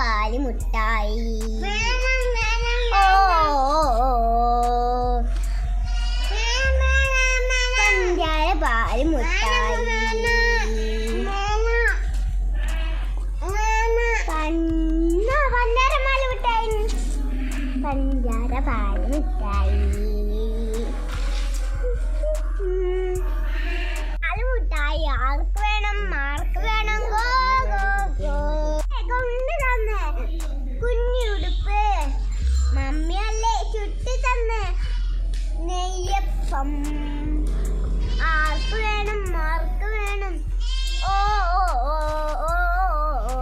പാല് മുട്ടായി. പഞ്ചാര പാല് മുട്ടായി. പഞ്ചാര പാല് മിഠായി. പാലുമുട്ടായി ആർക്ക് വേണം? ആർക്ക് വേണം? Go go go. കൊണ്ട് തന്നെ കുഞ്ഞുടുപ്പ് മമ്മിയല്ലേ ചുട്ടി തന്നെ നെയ്യപ്പം. ആർക്ക് വേണം? ആർക്ക് വേണം? ഓ ഓ ഓ ഓ ഓ.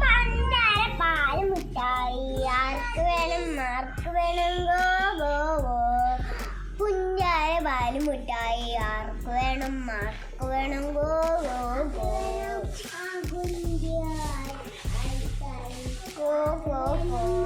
പഞ്ചാര പാല് മുട്ടായി ആർക്ക് വേണം? ആർക്ക് വേണം? Go go go. പുഞ്ചാര പാല് മുട്ടായി ആർക്ക് വേണം? ആർക്ക് വേണം? Go go go. Go go go.